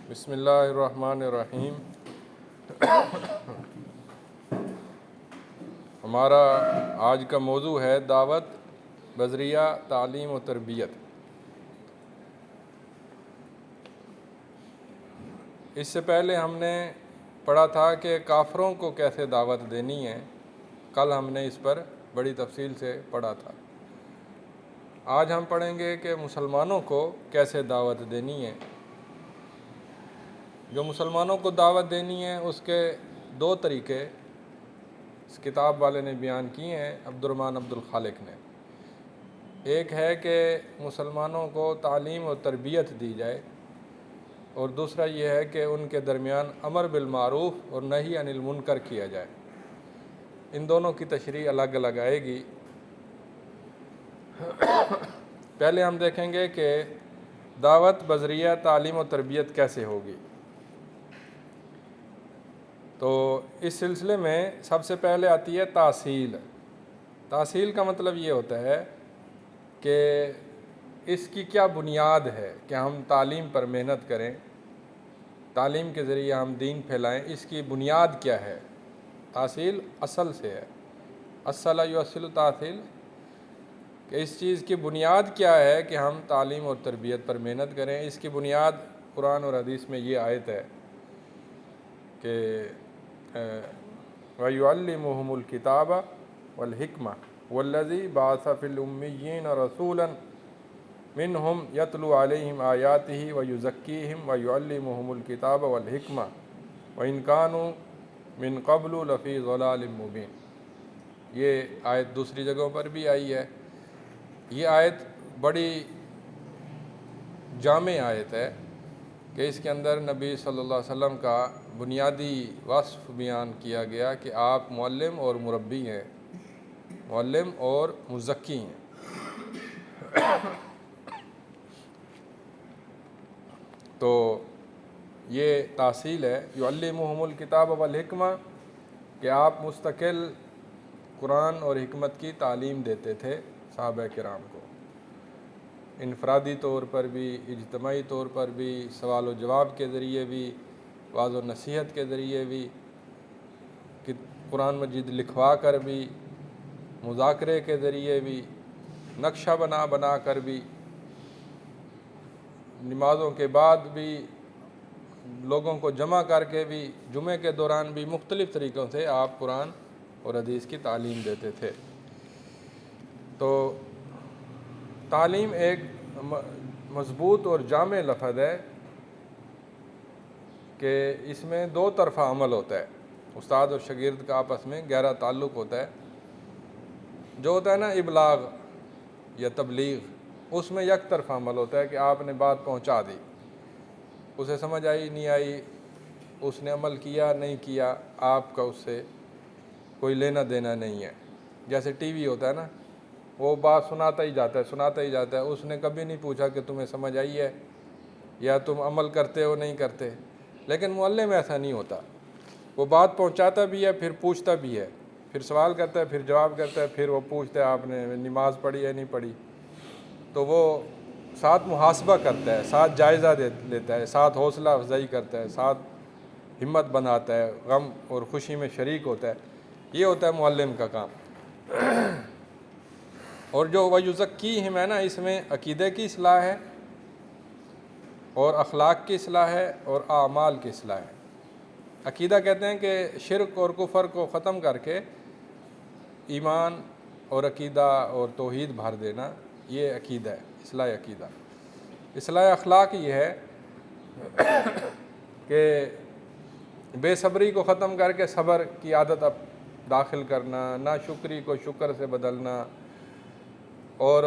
بسم اللہ الرحمن الرحیم۔ ہمارا آج کا موضوع ہے دعوت بذریعہ تعلیم و تربیت۔ اس سے پہلے ہم نے پڑھا تھا کہ کافروں کو کیسے دعوت دینی ہے، کل ہم نے اس پر بڑی تفصیل سے پڑھا تھا۔ آج ہم پڑھیں گے کہ مسلمانوں کو کیسے دعوت دینی ہے۔ جو مسلمانوں کو دعوت دینی ہے اس کے دو طریقے اس کتاب والے نے بیان کیے ہیں، عبد الرحمن عبد الخالق نے۔ ایک ہے کہ مسلمانوں کو تعلیم و تربیت دی جائے، اور دوسرا یہ ہے کہ ان کے درمیان امر بالمعروف اور نہی عن المنکر کیا جائے۔ ان دونوں کی تشریح الگ الگ آئے گی۔ پہلے ہم دیکھیں گے کہ دعوت بذریعہ تعلیم و تربیت کیسے ہوگی۔ تو اس سلسلے میں سب سے پہلے آتی ہے تاصیل۔ تاصیل کا مطلب یہ ہوتا ہے کہ اس کی کیا بنیاد ہے کہ ہم تعلیم پر محنت کریں، تعلیم کے ذریعے ہم دین پھیلائیں، اس کی بنیاد کیا ہے۔ تاصیل اصل سے ہے، اصل یؤصل تاصیل، کہ اس چیز کی بنیاد کیا ہے کہ ہم تعلیم اور تربیت پر محنت کریں۔ اس کی بنیاد قرآن اور حدیث میں یہ آیت ہے کہ وَيُعَلِّمُهُمُ الْكِتَابَ وَالْحِكْمَةَ وَالَّذِي بَعَثَ فِي الْأُمِّيِّينَ رَسُولًا مِّنْهُمْ يَتْلُو عَلَيْهِمْ آيَاتِهِ وَيُزَكِّيهِمْ وَيُعَلِّمُهُمُ الْكِتَابَ وَالْحِكْمَةَ وَإِنْ كَانُوا مِنْ قَبْلُ لَفِي ضَلَالٍ مُّبِينٍ۔ یہ آیت دوسری جگہوں پر بھی آئی ہے۔ یہ آیت بڑی جامع آیت ہے کہ اس کے اندر نبی صلی اللہ علیہ وسلم کا بنیادی وصف بیان کیا گیا کہ آپ معلم اور مربی ہیں، معلم اور مزکی ہیں۔ تو یہ تاصیل ہے، یعلمہم الکتاب والحکمہ، کہ آپ مستقل قرآن اور حکمت کی تعلیم دیتے تھے صحابہ کرام کو، انفرادی طور پر بھی، اجتماعی طور پر بھی، سوال و جواب کے ذریعے بھی، واعظ و نصیحت کے ذریعے بھی، قرآن مجید لکھوا کر بھی، مذاکرے کے ذریعے بھی، نقشہ بنا کر بھی، نمازوں کے بعد بھی، لوگوں کو جمع کر کے بھی، جمعے کے دوران بھی، مختلف طریقوں سے آپ قرآن اور حدیث کی تعلیم دیتے تھے۔ تو تعلیم ایک مضبوط اور جامع لفظ ہے کہ اس میں دو طرفہ عمل ہوتا ہے، استاد اور شاگرد کا آپس میں گہرا تعلق ہوتا ہے۔ جو ہوتا ہے نا ابلاغ یا تبلیغ، اس میں یک طرفہ عمل ہوتا ہے کہ آپ نے بات پہنچا دی، اسے سمجھ آئی نہیں آئی، اس نے عمل کیا نہیں کیا، آپ کا اس سے کوئی لینا دینا نہیں ہے۔ جیسے ٹی وی ہوتا ہے نا، وہ بات سناتا ہی جاتا ہے، اس نے کبھی نہیں پوچھا کہ تمہیں سمجھ آئی ہے یا تم عمل کرتے ہو نہیں کرتے۔ لیکن معلم ایسا نہیں ہوتا، وہ بات پہنچاتا بھی ہے، پھر پوچھتا بھی ہے، پھر سوال کرتا ہے، پھر جواب کرتا ہے، پھر وہ پوچھتا ہے آپ نے نماز پڑھی ہے نہیں پڑھی، تو وہ ساتھ محاسبہ کرتا ہے، ساتھ جائزہ لیتا ہے، ساتھ حوصلہ افزائی کرتا ہے، ساتھ ہمت بناتا ہے، غم اور خوشی میں شریک ہوتا ہے۔ یہ ہوتا ہے معلم کا کام۔ اور جو وَيُزَكِّيهِمْ ہے نا، اس میں عقیدے کی اصلاح ہے اور اخلاق کی اصلاح ہے اور اعمال کی اصلاح ہے۔ عقیدہ کہتے ہیں کہ شرک اور کفر کو ختم کر کے ایمان اور عقیدہ اور توحید بھر دینا، یہ عقیدہ ہے، اصلاح عقیدہ۔ اصلاح اخلاق یہ ہے کہ بے صبری کو ختم کر کے صبر کی عادت اب داخل کرنا، ناشکری کو شکر سے بدلنا، اور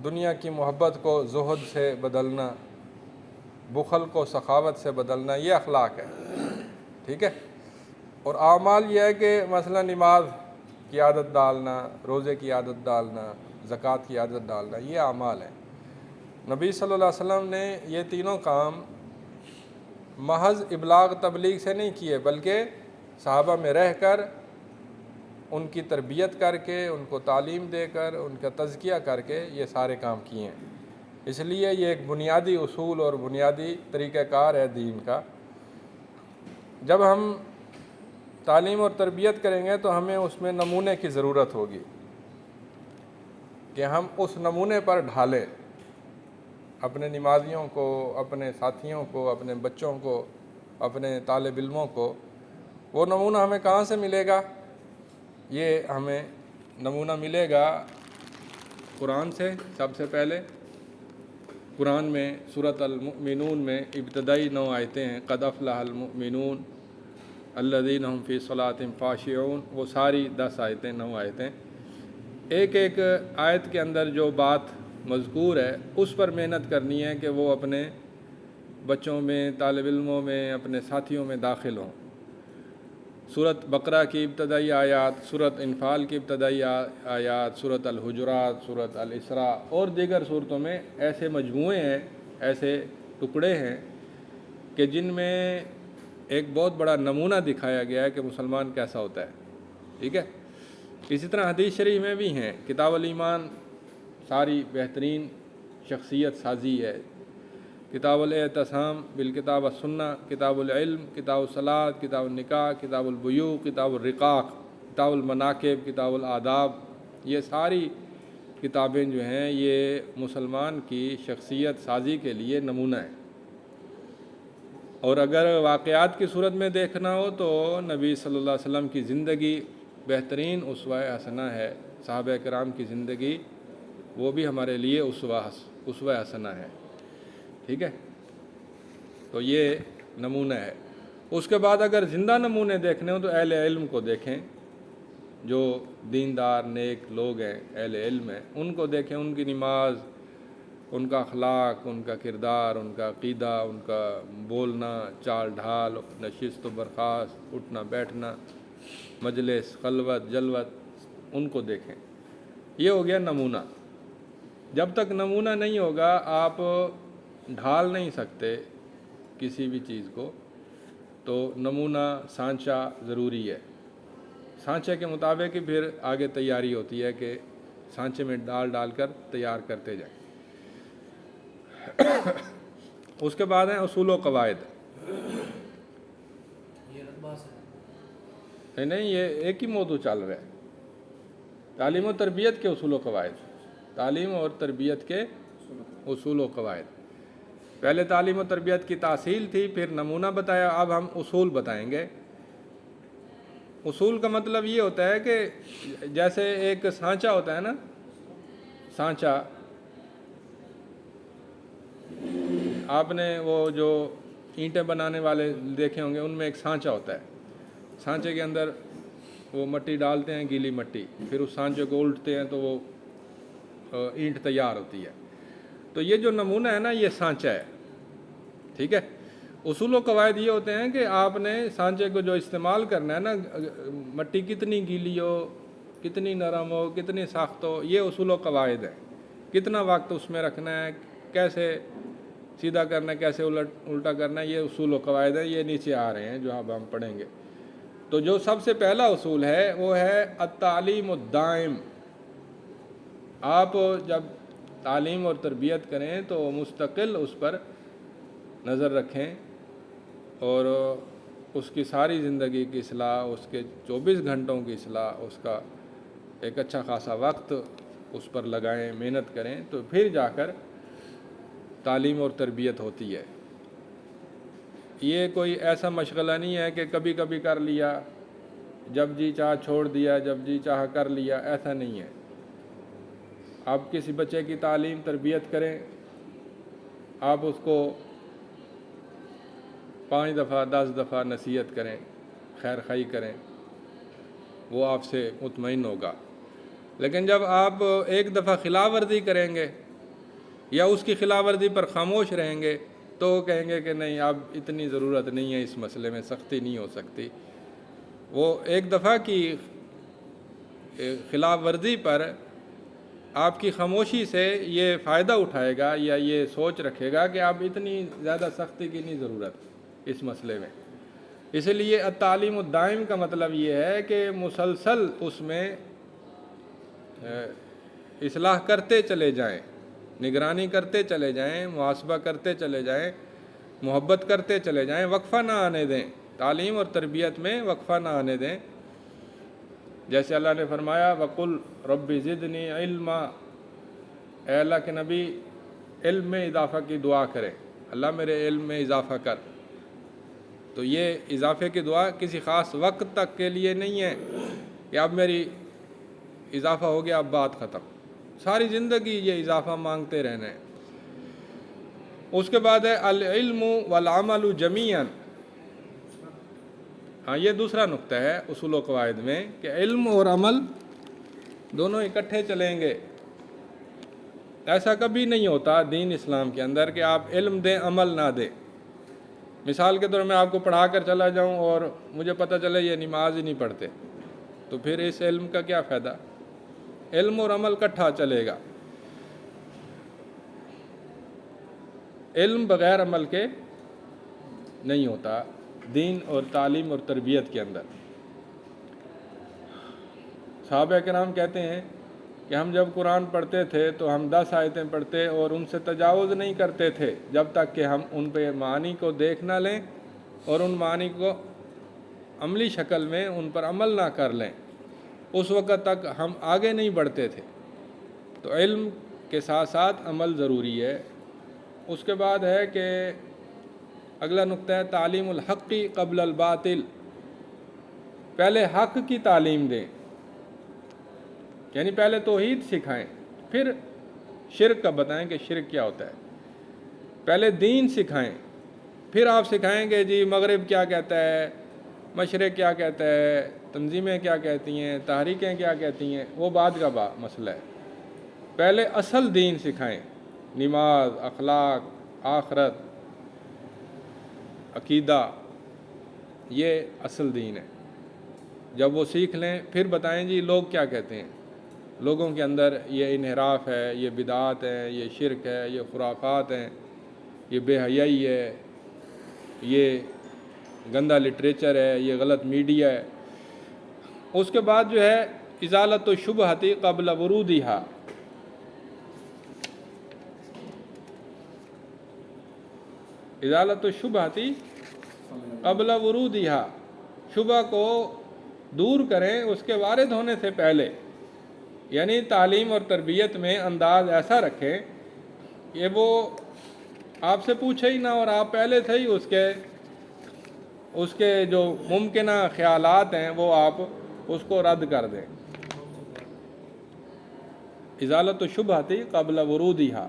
دنیا کی محبت کو زہد سے بدلنا، بخل کو سخاوت سے بدلنا، یہ اخلاق ہے، ٹھیک ہے۔ اور اعمال یہ ہے کہ مثلا نماز کی عادت ڈالنا، روزے کی عادت ڈالنا، زکوٰۃ کی عادت ڈالنا، یہ اعمال ہیں۔ نبی صلی اللہ علیہ وسلم نے یہ تینوں کام محض ابلاغ تبلیغ سے نہیں کیے، بلکہ صحابہ میں رہ کر، ان کی تربیت کر کے، ان کو تعلیم دے کر، ان کا تزکیہ کر کے یہ سارے کام کیے ہیں۔ اس لیے یہ ایک بنیادی اصول اور بنیادی طریقہ کار ہے دین کا۔ جب ہم تعلیم اور تربیت کریں گے تو ہمیں اس میں نمونے کی ضرورت ہوگی کہ ہم اس نمونے پر ڈھالیں اپنے نمازیوں کو، اپنے ساتھیوں کو، اپنے بچوں کو، اپنے طالب علموں کو۔ وہ نمونہ ہمیں کہاں سے ملے گا؟ یہ ہمیں نمونہ ملے گا قرآن سے۔ سب سے پہلے قرآن میں سورۃ المؤمنون میں ابتدائی 9 آیتیں ہیں، قد افلح المؤمنون الذین هم فی صلاتہم خاشعون، وہ ساری 10 آیتیں، 9 آیتیں، ایک ایک آیت کے اندر جو بات مذکور ہے اس پر محنت کرنی ہے کہ وہ اپنے بچوں میں، طالب علموں میں، اپنے ساتھیوں میں داخل ہوں۔ سورۃ بقرہ کی ابتدائی آیات، سورۃ انفال کی ابتدائی آیات، سورۃ الحجرات، سورۃ الاسراء اور دیگر صورتوں میں ایسے مجموعے ہیں، ایسے ٹکڑے ہیں کہ جن میں ایک بہت بڑا نمونہ دکھایا گیا ہے کہ مسلمان کیسا ہوتا ہے، ٹھیک ہے۔ اسی طرح حدیث شریف میں بھی ہیں، کتاب الایمان ساری بہترین شخصیت سازی ہے، کتاب الاعتصام بالکتاب السنہ، کتاب العلم، کتاب الصلاۃ، کتاب النکاح، کتاب البیوع، کتاب الرقاق، کتاب المناقب، کتاب الآداب، یہ ساری کتابیں جو ہیں یہ مسلمان کی شخصیت سازی کے لیے نمونہ ہیں۔ اور اگر واقعات کی صورت میں دیکھنا ہو تو نبی صلی اللہ علیہ وسلم کی زندگی بہترین اسوہ حسنہ ہے، صحابہ کرام کی زندگی وہ بھی ہمارے لیے اسوہ حسنہ ہے، ٹھیک ہے۔ تو یہ نمونہ ہے۔ اس کے بعد اگر زندہ نمونے دیکھنے ہوں تو اہل علم کو دیکھیں، جو دیندار نیک لوگ ہیں، اہل علم ہیں، ان کو دیکھیں، ان کی نماز، ان کا اخلاق، ان کا کردار، ان کا عقیدہ، ان کا بولنا، چال ڈھال، نشست و برخاست، اٹھنا بیٹھنا، مجلس، خلوت، جلوت، ان کو دیکھیں۔ یہ ہو گیا نمونہ۔ جب تک نمونہ نہیں ہوگا آپ ڈھال نہیں سکتے کسی بھی چیز کو، تو نمونہ سانچہ ضروری ہے۔ سانچے کے مطابق ہی پھر آگے تیاری ہوتی ہے کہ سانچے میں ڈال کر تیار کرتے جائیں۔ اس کے بعد ہیں اصول و قواعد۔ نہیں، یہ ایک ہی موضوع چل رہا ہے، تعلیم و تربیت کے اصول و قواعد، تعلیم اور تربیت کے اصول و قواعد۔ پہلے تعلیم و تربیت کی تاصیل تھی، پھر نمونہ بتایا، اب ہم اصول بتائیں گے۔ اصول کا مطلب یہ ہوتا ہے کہ جیسے ایک سانچہ ہوتا ہے نا، سانچہ، آپ نے وہ جو اینٹیں بنانے والے دیکھے ہوں گے، ان میں ایک سانچہ ہوتا ہے، سانچے کے اندر وہ مٹی ڈالتے ہیں، گیلی مٹی، پھر اس سانچے کو الٹتے ہیں تو وہ اینٹ تیار ہوتی ہے۔ تو یہ جو نمونہ ہے نا، یہ سانچہ ہے، ٹھیک ہے۔ اصول و قواعد یہ ہوتے ہیں کہ آپ نے سانچے کو جو استعمال کرنا ہے نا، مٹی کتنی گیلی ہو، کتنی نرم ہو، کتنی سخت ہو، یہ اصول و قواعد ہیں۔ کتنا وقت اس میں رکھنا ہے، کیسے سیدھا کرنا ہے، کیسے الٹا کرنا ہے، یہ اصول و قواعد ہیں، یہ نیچے آ رہے ہیں جو اب ہم پڑھیں گے۔ تو جو سب سے پہلا اصول ہے وہ ہے التعلیم الدائم۔ آپ جب تعلیم اور تربیت کریں تو مستقل اس پر نظر رکھیں اور اس کی ساری زندگی کی اصلاح، اس کے 24 گھنٹوں کی اصلاح، اس کا ایک اچھا خاصا وقت اس پر لگائیں، محنت کریں، تو پھر جا کر تعلیم اور تربیت ہوتی ہے۔ یہ کوئی ایسا مشغلہ نہیں ہے کہ کبھی کبھی کر لیا، جب جی چاہ چھوڑ دیا، جب جی چاہ کر لیا، ایسا نہیں ہے۔ آپ کسی بچے کی تعلیم تربیت کریں، آپ اس کو 5 دفعہ 10 دفعہ نصیحت کریں، خیر خواہی کریں، وہ آپ سے مطمئن ہوگا۔ لیکن جب آپ ایک دفعہ خلاف ورزی کریں گے یا اس کی خلاف ورزی پر خاموش رہیں گے تو وہ کہیں گے کہ نہیں، اب اتنی ضرورت نہیں ہے، اس مسئلے میں سختی نہیں ہو سکتی۔ وہ ایک دفعہ کی خلاف ورزی پر آپ کی خاموشی سے یہ فائدہ اٹھائے گا یا یہ سوچ رکھے گا کہ اب اتنی زیادہ سختی کی نہیں ضرورت اس مسئلے میں۔ اس لیے التعلیم الدائم کا مطلب یہ ہے کہ مسلسل اس میں اصلاح کرتے چلے جائیں، نگرانی کرتے چلے جائیں، محاسبہ کرتے چلے جائیں، محبت کرتے چلے جائیں، وقفہ نہ آنے دیں، تعلیم اور تربیت میں وقفہ نہ آنے دیں۔ جیسے اللہ نے فرمایا وَقُلْ رَبِّ زِدْنِی عِلْمًا، اے اللہ کے نبی علم میں اضافہ کی دعا کریں، اللہ میرے علم میں اضافہ کر۔ تو یہ اضافے کی دعا کسی خاص وقت تک کے لیے نہیں ہے کہ اب میری اضافہ ہو گیا اب بات ختم، ساری زندگی یہ اضافہ مانگتے رہنا ہے۔ اس کے بعد ہے العلم والعمل جمیعاً، ہاں یہ دوسرا نقطہ ہے اصول و قواعد میں کہ علم اور عمل دونوں اکٹھے چلیں گے۔ ایسا کبھی نہیں ہوتا دین اسلام کے اندر کہ آپ علم دیں عمل نہ دیں۔ مثال کے طور میں آپ کو پڑھا کر چلا جاؤں اور مجھے پتہ چلے یہ نماز ہی نہیں پڑھتے، تو پھر اس علم کا کیا فائدہ؟ علم اور عمل اکٹھا چلے گا۔ علم بغیر عمل کے نہیں ہوتا دین اور تعلیم اور تربیت کے اندر۔ صحابہ کرام کہتے ہیں کہ ہم جب قرآن پڑھتے تھے تو ہم 10 آیتیں پڑھتے اور ان سے تجاوز نہیں کرتے تھے جب تک کہ ہم ان پہ معانی کو دیکھ نہ لیں اور ان معانی کو عملی شکل میں ان پر عمل نہ کر لیں، اس وقت تک ہم آگے نہیں بڑھتے تھے۔ تو علم کے ساتھ ساتھ عمل ضروری ہے۔ اس کے بعد ہے کہ اگلا نقطہ ہے تعلیم الحق قبل الباطل، پہلے حق کی تعلیم دیں، یعنی پہلے توحید سکھائیں، پھر شرک کا بتائیں کہ شرک کیا ہوتا ہے۔ پہلے دین سکھائیں، پھر آپ سکھائیں گے جی مغرب کیا کہتا ہے، مشرق کیا کہتا ہے، تنظیمیں کیا کہتی ہیں، تحریکیں کیا کہتی ہیں، وہ بعد کا مسئلہ ہے۔ پہلے اصل دین سکھائیں، نماز، اخلاق، آخرت، عقیدہ، یہ اصل دین ہے۔ جب وہ سیکھ لیں پھر بتائیں جی لوگ کیا کہتے ہیں، لوگوں کے اندر یہ انحراف ہے، یہ بدعات ہے، یہ شرک ہے، یہ خرافات ہیں، یہ بے حیائی ہے، یہ گندا لٹریچر ہے، یہ غلط میڈیا ہے۔ اس کے بعد جو ہے ازالت الشبہۃ قبل ورودہا، ازالت الشبہۃ قبل ورودہا، شبہ کو دور کریں اس کے وارد ہونے سے پہلے، یعنی تعلیم اور تربیت میں انداز ایسا رکھیں کہ وہ آپ سے پوچھے ہی نہ اور آپ پہلے سے ہی اس کے جو ممکنہ خیالات ہیں وہ آپ اس کو رد کر دیں۔ ازالت الشبہۃ قبل ورودہا،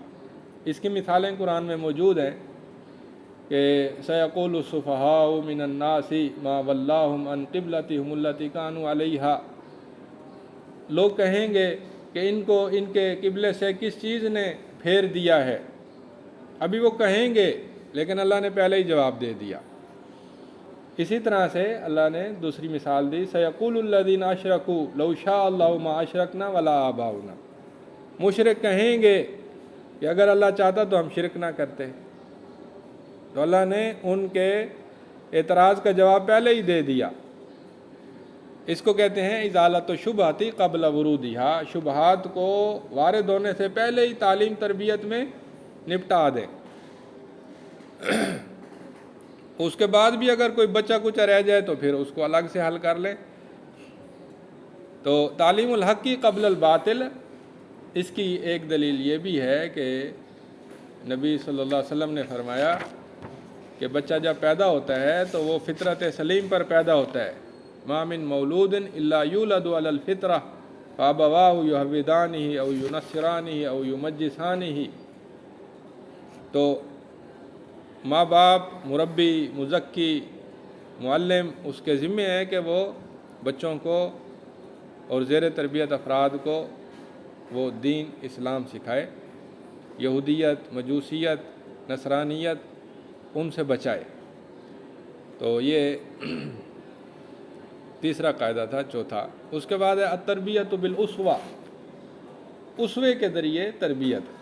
اس کی مثالیں قرآن میں موجود ہیں کہ سیقول السفہاء من الناس ما ولاہم عن قبلتہم التی کانوا علیہا، لوگ کہیں گے کہ ان کو ان کے قبلے سے کس چیز نے پھیر دیا ہے، ابھی وہ کہیں گے لیکن اللہ نے پہلے ہی جواب دے دیا۔ اسی طرح سے اللہ نے دوسری مثال دی سیقول الذین اشرکوا لو شاء اللہ ما اشرکنا ولا آباؤنا، مشرک کہیں گے کہ اگر اللہ چاہتا تو ہم شرک نہ کرتے۔ تو اللہ نے ان کے اعتراض کا جواب پہلے ہی دے دیا۔ اس کو کہتے ہیں ازالت الشبہۃ قبل ورودہا، شبہات کو وارد ہونے سے پہلے ہی تعلیم تربیت میں نپٹا دیں۔ اس کے بعد بھی اگر کوئی بچہ کچھ رہ جائے تو پھر اس کو الگ سے حل کر لیں۔ تو تعلیم الحق قبل الباطل، اس کی ایک دلیل یہ بھی ہے کہ نبی صلی اللہ علیہ وسلم نے فرمایا کہ بچہ جب پیدا ہوتا ہے تو وہ فطرت سلیم پر پیدا ہوتا ہے، ما من مولود الا یولد علی الفطرہ فابواہ یہودانہ او ینصرانہ او یمجسانہ۔ تو ماں باپ، مربی، مزکی، معلم، اس کے ذمہ ہے کہ وہ بچوں کو اور زیر تربیت افراد کو وہ دین اسلام سکھائے، یہودیت، مجوسیت، نصرانیت ان سے بچائے۔ تو یہ تیسرا قاعدہ تھا، چوتھا۔ اس کے بعد ہے التربیۃ بالاسوہ، اسوے کے ذریعے تربیت۔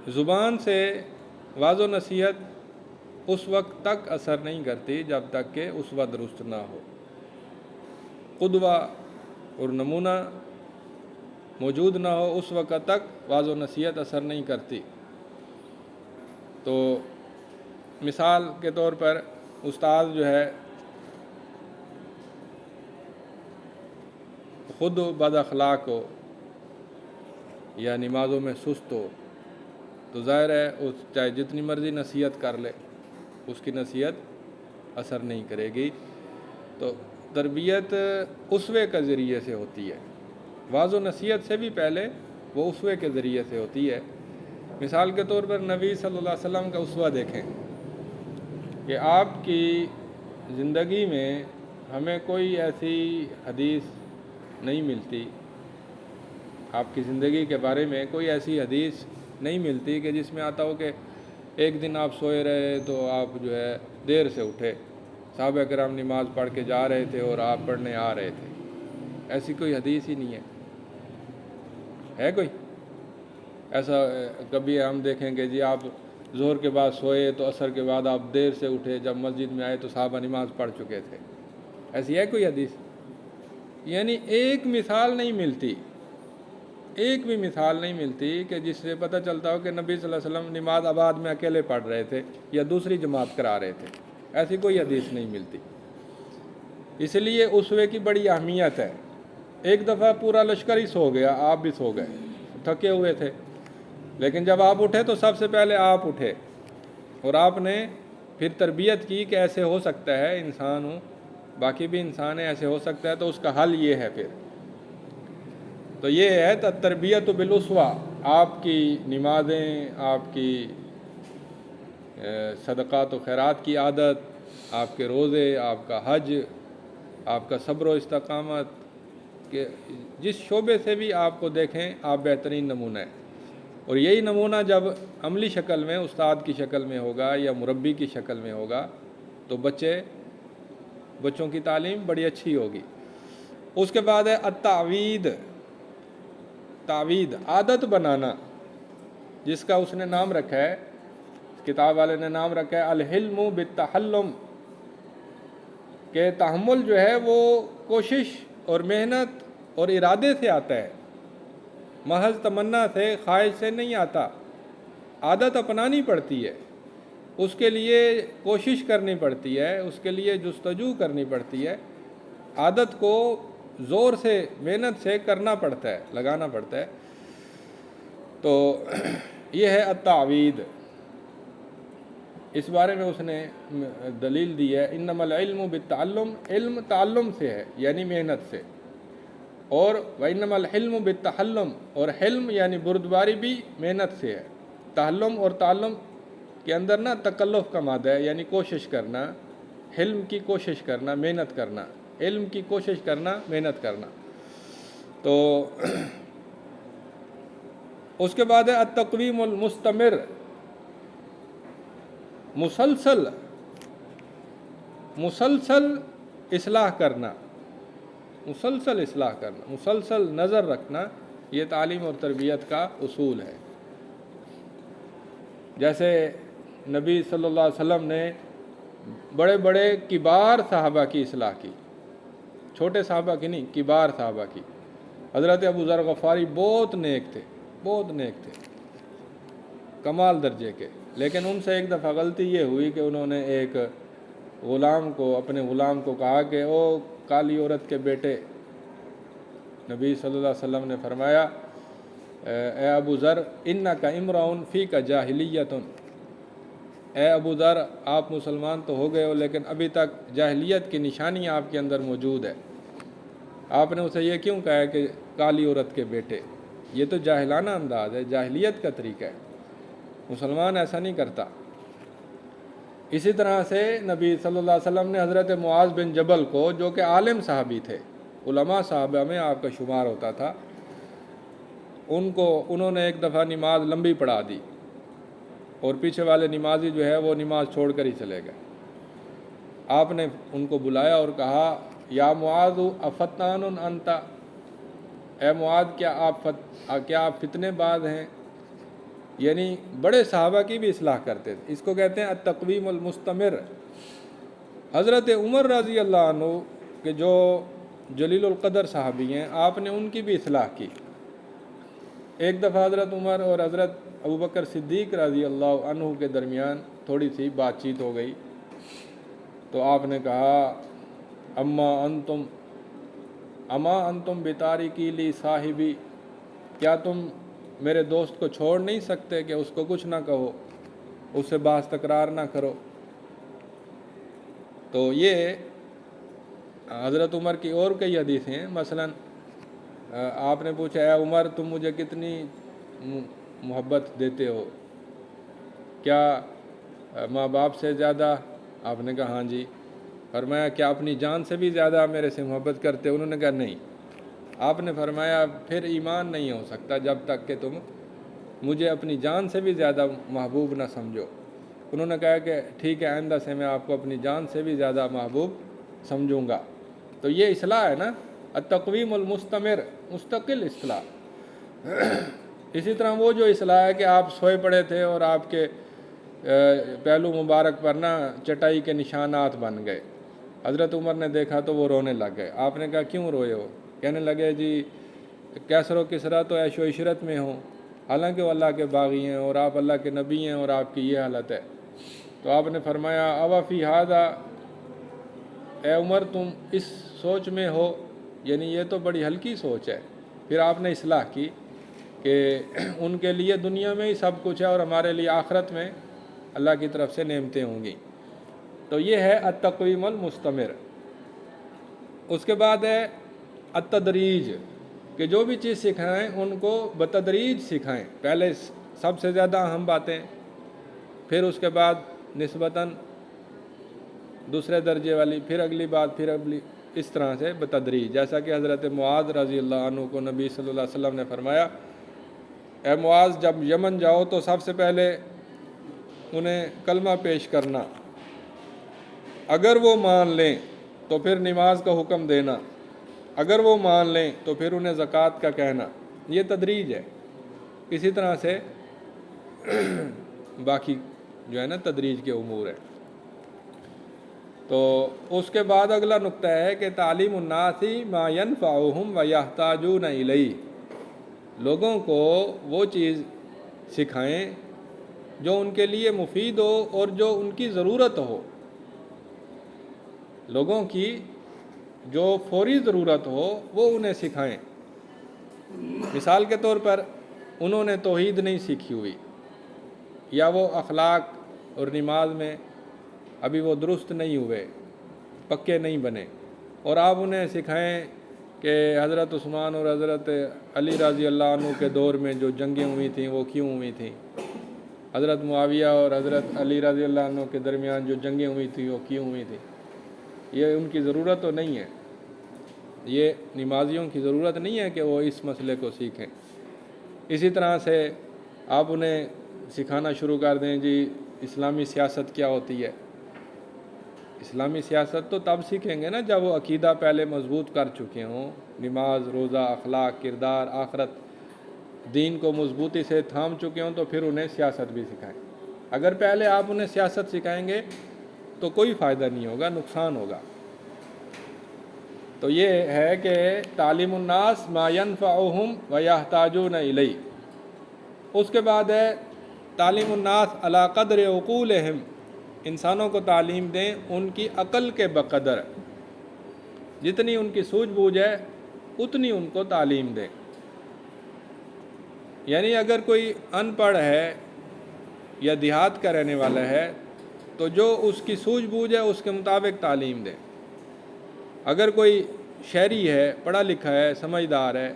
زبان سے واض و نصیحت اس وقت تک اثر نہیں کرتی جب تک کہ اسوہ درست نہ ہو۔ قدوہ اور نمونہ موجود نہ ہو اس وقت تک واعظ و نصیحت اثر نہیں کرتی۔ تو مثال کے طور پر استاد جو ہے خود بد اخلاق ہو یا نمازوں میں سست ہو تو ظاہر ہے اس چاہے جتنی مرضی نصیحت کر لے اس کی نصیحت اثر نہیں کرے گی۔ تو تربیت اسوے کے ذریعے سے ہوتی ہے، واعظ و نصیحت سے بھی پہلے وہ اسوے کے ذریعے سے ہوتی ہے۔ مثال کے طور پر نبی صلی اللہ علیہ وسلم کا اسوہ دیکھیں کہ آپ کی زندگی میں ہمیں کوئی ایسی حدیث نہیں ملتی، آپ کی زندگی کے بارے میں کوئی ایسی حدیث نہیں ملتی کہ جس میں آتا ہو کہ ایک دن آپ سوئے رہے تو آپ جو ہے دیر سے اٹھے، صحابہ کرام نماز پڑھ کے جا رہے تھے اور آپ پڑھنے آ رہے تھے، ایسی کوئی حدیث ہی نہیں ہے کوئی ایسا؟ کبھی ہم دیکھیں کہ جی آپ ظہر کے بعد سوئے تو عصر کے بعد آپ دیر سے اٹھے، جب مسجد میں آئے تو صحابہ نماز پڑھ چکے تھے، ایسی ہے کوئی حدیث؟ یعنی ایک مثال نہیں ملتی، ایک بھی مثال نہیں ملتی کہ جس سے پتہ چلتا ہو کہ نبی صلی اللہ علیہ وسلم نماز آباد میں اکیلے پڑھ رہے تھے یا دوسری جماعت کرا رہے تھے، ایسی کوئی حدیث نہیں ملتی۔ اس لیے اسوے کی بڑی اہمیت ہے۔ ایک دفعہ پورا لشکر ہی سو گیا، آپ بھی سو گئے، تھکے ہوئے تھے، لیکن جب آپ اٹھے تو سب سے پہلے آپ اٹھے اور آپ نے پھر تربیت کی کہ ایسے ہو سکتا ہے، انسان ہوں، باقی بھی انسان ہے، ایسے ہو سکتا ہے، تو اس کا حل یہ ہے۔ پھر تو یہ ہے تربیت بالاسوہ، آپ کی نمازیں، آپ کی صدقات و خیرات کی عادت، آپ کے روزے، آپ کا حج، آپ کا صبر و استقامت، کہ جس شعبے سے بھی آپ کو دیکھیں آپ بہترین نمونہ ہیں۔ اور یہی نمونہ جب عملی شکل میں استاد کی شکل میں ہوگا یا مربی کی شکل میں ہوگا تو بچوں کی تعلیم بڑی اچھی ہوگی۔ اس کے بعد ہے تعوید، عادت بنانا، جس کا اس نے نام رکھا ہے، کتاب والے نے نام رکھا ہے الحلم بالتحلم، کہ تحمل جو ہے وہ کوشش اور محنت اور ارادے سے آتا ہے، محض تمنا سے، خواہش سے نہیں آتا۔ عادت اپنانی پڑتی ہے، اس کے لیے کوشش کرنی پڑتی ہے، اس کے لیے جستجو کرنی پڑتی ہے، عادت کو زور سے، محنت سے کرنا پڑتا ہے، لگانا پڑتا ہے۔ تو یہ ہے التعوید۔ اس بارے میں اس نے دلیل دی ہے انما العلم بالتعلم، علم تعلم سے ہے یعنی محنت سے، اور وانما الحلم بالتحلم، اور حلم یعنی بردباری بھی محنت سے ہے۔ تحلم اور تعلم کے اندر نا تکلف کا مادہ ہے، یعنی کوشش کرنا، حلم کی کوشش کرنا، محنت کرنا، علم کی کوشش کرنا، محنت کرنا۔ تو اس کے بعد ہے التقویم المستمر، مسلسل اصلاح کرنا، مسلسل نظر رکھنا، یہ تعلیم اور تربیت کا اصول ہے۔ جیسے نبی صلی اللہ علیہ وسلم نے بڑے بڑے کبار صحابہ کی اصلاح کی، چھوٹے صحابہ کی نہیں، کبار صحابہ کی۔ حضرت ابو ذر غفاری بہت نیک تھے، کمال درجے کے، لیکن ان سے ایک دفعہ غلطی یہ ہوئی کہ انہوں نے ایک اپنے غلام کو کہا کہ او کالی عورت کے بیٹے، نبی صلی اللہ علیہ وسلم نے فرمایا اے ابو ذر انک امرؤ فیک جاہلیۃ، اے ابو ذر آپ مسلمان تو ہو گئے ہو لیکن ابھی تک جاہلیت کی نشانی آپ کے اندر موجود ہے۔ آپ نے اسے یہ کیوں کہا ہے کہ کالی عورت کے بیٹے؟ یہ تو جاہلانہ انداز ہے، جاہلیت کا طریقہ ہے، مسلمان ایسا نہیں کرتا۔ اسی طرح سے نبی صلی اللہ علیہ وسلم نے حضرت معاذ بن جبل کو، جو کہ عالم صحابی تھے، علماء صحابہ میں آپ کا شمار ہوتا تھا، انہوں نے ایک دفعہ نماز لمبی پڑھا دی اور پیچھے والے نمازی جو ہے وہ نماز چھوڑ کر ہی چلے گئے۔ آپ نے ان کو بلایا اور کہا یا معاذ افتان انت، اے معاذ کیا آپ فتنے باز ہیں؟ یعنی بڑے صحابہ کی بھی اصلاح کرتے تھے، اس کو کہتے ہیں التقویم المستمر۔ حضرت عمر رضی اللہ عنہ کہ جو جلیل القدر صحابی ہیں، آپ نے ان کی بھی اصلاح کی، ایک دفعہ حضرت عمر اور حضرت ابوبکر صدیق رضی اللہ عنہ کے درمیان تھوڑی سی بات چیت ہو گئی، تو آپ نے کہا اما انتم بتارکی لی صاحبی، کیا تم میرے دوست کو چھوڑ نہیں سکتے کہ اس کو کچھ نہ کہو، اس سے بحث تکرار نہ کرو؟ تو یہ حضرت عمر کی اور کئی حدیثیں ہیں، مثلا آپ نے پوچھا اے عمر تم مجھے کتنی محبت دیتے ہو، کیا ماں باپ سے زیادہ؟ آپ نے کہا ہاں جی۔ فرمایا کیا اپنی جان سے بھی زیادہ میرے سے محبت کرتے ہو؟ انہوں نے کہا نہیں۔ آپ نے فرمایا پھر ایمان نہیں ہو سکتا جب تک کہ تم مجھے اپنی جان سے بھی زیادہ محبوب نہ سمجھو۔ انہوں نے کہا کہ ٹھیک ہے، آئندہ سے میں آپ کو اپنی جان سے بھی زیادہ محبوب سمجھوں گا۔ تو یہ اصلاح ہے نا، التقویم المستمر، مستقل اصلاح۔ اسی طرح وہ جو اصلاح ہے کہ آپ سوئے پڑے تھے اور آپ کے پہلو مبارک پر نا چٹائی کے نشانات بن گئے، حضرت عمر نے دیکھا تو وہ رونے لگ گئے۔ آپ نے کہا کیوں روئے ہو؟ کہنے لگے جی کیسر و کسرا تو عیش و عشرت میں ہوں، حالانکہ وہ اللہ کے باغی ہیں اور آپ اللہ کے نبی ہیں اور آپ کی یہ حالت ہے۔ تو آپ نے فرمایا اوا فی ھذا، اے عمر تم اس سوچ میں ہو، یعنی یہ تو بڑی ہلکی سوچ ہے۔ پھر آپ نے اصلاح کی کہ ان کے لیے دنیا میں ہی سب کچھ ہے اور ہمارے لیے آخرت میں اللہ کی طرف سے نعمتیں ہوں گی۔ تو یہ ہے التقویم المستمر۔ اس کے بعد ہے التدریج، کہ جو بھی چیز سکھائیں ان کو بتدریج سکھائیں، پہلے سب سے زیادہ اہم باتیں، پھر اس کے بعد نسبتاً دوسرے درجے والی، پھر اگلی بات، پھر اگلی، اس طرح سے بتدریج۔ جیسا کہ حضرت معاذ رضی اللہ عنہ کو نبی صلی اللہ علیہ وسلم نے فرمایا اے معاذ جب یمن جاؤ تو سب سے پہلے انہیں کلمہ پیش کرنا، اگر وہ مان لیں تو پھر نماز کا حکم دینا، اگر وہ مان لیں تو پھر انہیں زکوٰۃ کا کہنا۔ یہ تدریج ہے۔ اسی طرح سے باقی جو ہے نا تدریج کے امور ہے۔ تو اس کے بعد اگلا نقطہ ہے کہ تعلیم الناس ما ینفعہم ویحتاجون الیہ، لوگوں کو وہ چیز سکھائیں جو ان کے لیے مفید ہو اور جو ان کی ضرورت ہو، لوگوں کی جو فوری ضرورت ہو وہ انہیں سکھائیں۔ مثال کے طور پر انہوں نے توحید نہیں سیکھی ہوئی، یا وہ اخلاق اور نماز میں ابھی وہ درست نہیں ہوئے، پکے نہیں بنے، اور آپ انہیں سکھائیں کہ حضرت عثمان اور حضرت علی رضی اللہ عنہ کے دور میں جو جنگیں ہوئی تھیں وہ کیوں ہوئی تھیں، حضرت معاویہ اور حضرت علی رضی اللہ عنہ کے درمیان جو جنگیں ہوئی تھیں وہ کیوں ہوئی تھیں۔ یہ ان کی ضرورت تو نہیں ہے، یہ نمازیوں کی ضرورت نہیں ہے کہ وہ اس مسئلے کو سیکھیں۔ اسی طرح سے آپ انہیں سکھانا شروع کر دیں جی اسلامی سیاست کیا ہوتی ہے۔ اسلامی سیاست تو تب سیکھیں گے نا جب وہ عقیدہ پہلے مضبوط کر چکے ہوں، نماز، روزہ، اخلاق، کردار، آخرت، دین کو مضبوطی سے تھام چکے ہوں تو پھر انہیں سیاست بھی سکھائیں۔ اگر پہلے آپ انہیں سیاست سکھائیں گے تو کوئی فائدہ نہیں ہوگا، نقصان ہوگا۔ تو یہ ہے کہ تعلیم الناس ما ینفعہم ویحتاجون الیہ۔ اس کے بعد ہے تعلیم الناس علی قدر عقولہم، انسانوں کو تعلیم دیں ان کی عقل کے بقدر، جتنی ان کی سوجھ بوجھ ہے اتنی ان کو تعلیم دیں۔ یعنی اگر کوئی ان پڑھ ہے یا دیہات کا رہنے والا ہے تو جو اس کی سوجھ بوجھ ہے اس کے مطابق تعلیم دیں۔ اگر کوئی شہری ہے، پڑھا لکھا ہے، سمجھدار ہے،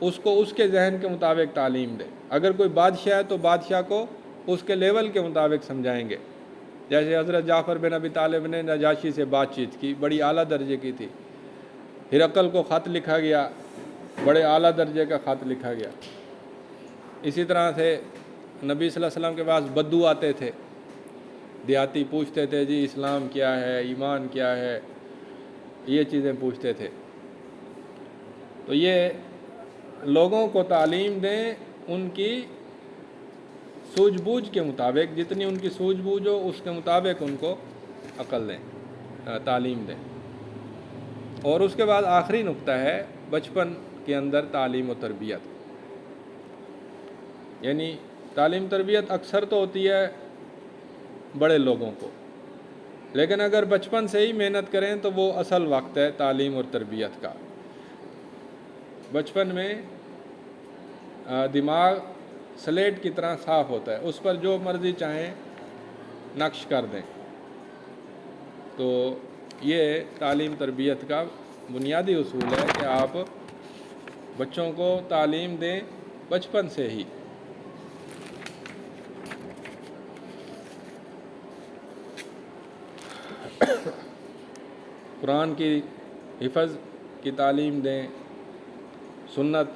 اس کو اس کے ذہن کے مطابق تعلیم دیں۔ اگر کوئی بادشاہ ہے تو بادشاہ کو اس کے لیول کے مطابق سمجھائیں گے۔ جیسے حضرت جعفر بن ابی طالب نے نجاشی سے بات چیت کی، بڑی اعلیٰ درجے کی تھی، ہرقل کو خط لکھا گیا، بڑے اعلیٰ درجے کا خط لکھا گیا۔ اسی طرح سے نبی صلی اللہ علیہ وسلم کے پاس بدو آتے تھے، دیہاتی پوچھتے تھے جی اسلام کیا ہے، ایمان کیا ہے، یہ چیزیں پوچھتے تھے۔ تو یہ لوگوں کو تعلیم دیں ان کی سوجھ بوجھ کے مطابق، جتنی ان کی سوجھ بوجھ ہو اس کے مطابق ان کو عقل دیں، تعلیم دیں۔ اور اس کے بعد آخری نقطہ ہے بچپن کے اندر تعلیم و تربیت۔ یعنی تعلیم تربیت اکثر تو ہوتی ہے بڑے لوگوں کو، لیکن اگر بچپن سے ہی محنت کریں تو وہ اصل وقت ہے تعلیم اور تربیت کا۔ بچپن میں دماغ سلیٹ کی طرح صاف ہوتا ہے، اس پر جو مرضی چاہیں نقش کر دیں۔ تو یہ تعلیم تربیت کا بنیادی اصول ہے کہ آپ بچوں کو تعلیم دیں بچپن سے ہی۔ قرآن کی حفظ کی تعلیم دیں، سنت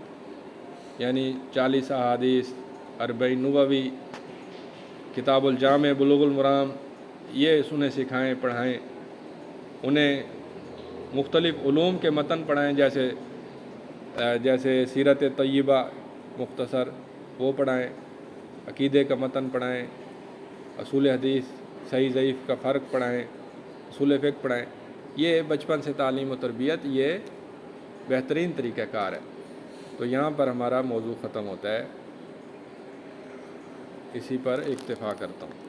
یعنی 40 احادیث، 40 نبوی، کتاب الجامع، بلوغ المرام، یہ انہیں سکھائیں، پڑھائیں۔ انہیں مختلف علوم کے متن پڑھائیں، جیسے سیرت طیبہ مختصر وہ پڑھائیں، عقیدے کا متن پڑھائیں، اصول حدیث صحیح ضعیف کا فرق پڑھائیں، اصول فقہ پڑھائیں۔ یہ بچپن سے تعلیم و تربیت یہ بہترین طریقہ کار ہے۔ تو یہاں پر ہمارا موضوع ختم ہوتا ہے، اسی پر اکتفا کرتا ہوں۔